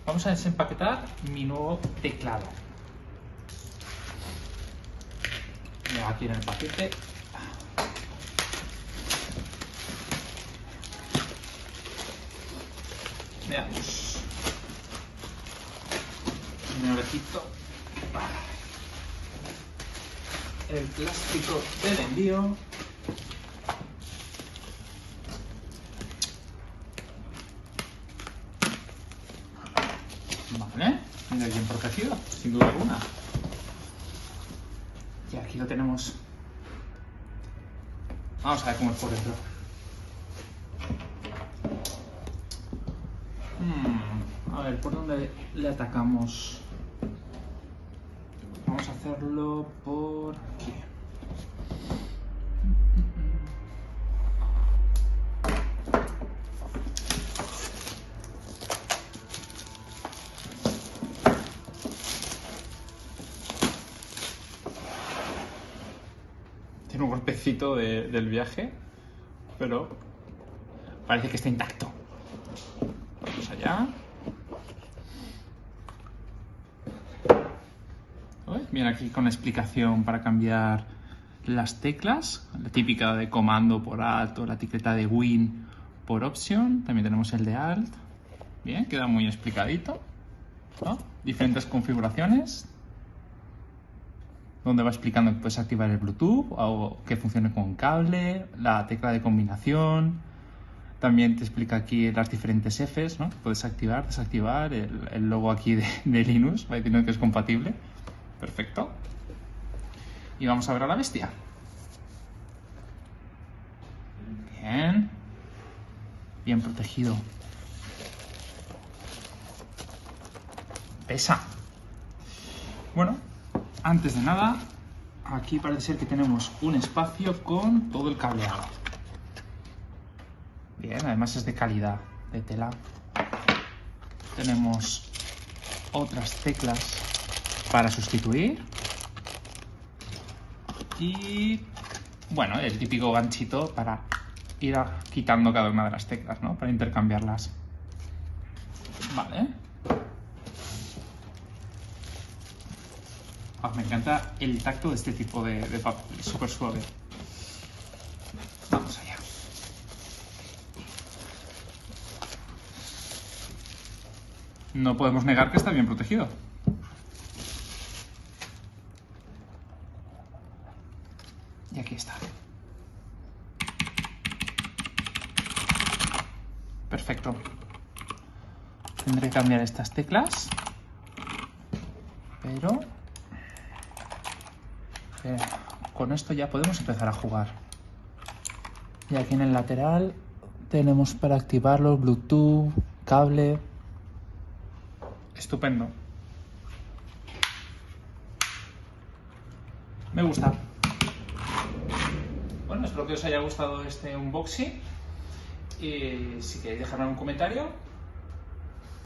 vamos a desempaquetar mi nuevo teclado. Ya aquí en el paquete. Veamos. Primero le quito el plástico del envío. Vale, mira, bien protegido, sin duda alguna. Y aquí lo tenemos. Vamos a ver cómo es por dentro. A ver, ¿por dónde le atacamos? Vamos a hacerlo por aquí. Tiene un golpecito del viaje, pero parece que está intacto. Vamos allá. Viene aquí con explicación para cambiar las teclas, la típica de comando por alt o la etiqueta de Win por option. También tenemos el de alt. Bien, queda muy explicadito, ¿no? Diferentes configuraciones, donde va explicando que puedes activar el Bluetooth o que funcione con cable, la tecla de combinación. También te explica aquí las diferentes Fs, ¿no? Puedes activar, desactivar, el logo aquí de Linux, va diciendo que es compatible. Perfecto. Y vamos a ver a la bestia. Bien. Bien protegido. Pesa. Bueno, antes de nada, aquí parece ser que tenemos un espacio con todo el cableado. Bien, además es de calidad, de tela. Tenemos otras teclas para sustituir. Y bueno, el típico ganchito para ir quitando cada una de las teclas, ¿no? Para intercambiarlas. Vale. Me encanta el tacto de este tipo de papel, súper suave. Vamos allá. No podemos negar que está bien protegido. Y aquí está. Perfecto. Tendré que cambiar estas teclas, pero con esto ya podemos empezar a jugar. Y aquí en el lateral tenemos para activarlo Bluetooth, cable. Estupendo. Me gusta. Bueno, espero que os haya gustado este unboxing. Y si queréis dejarme un comentario,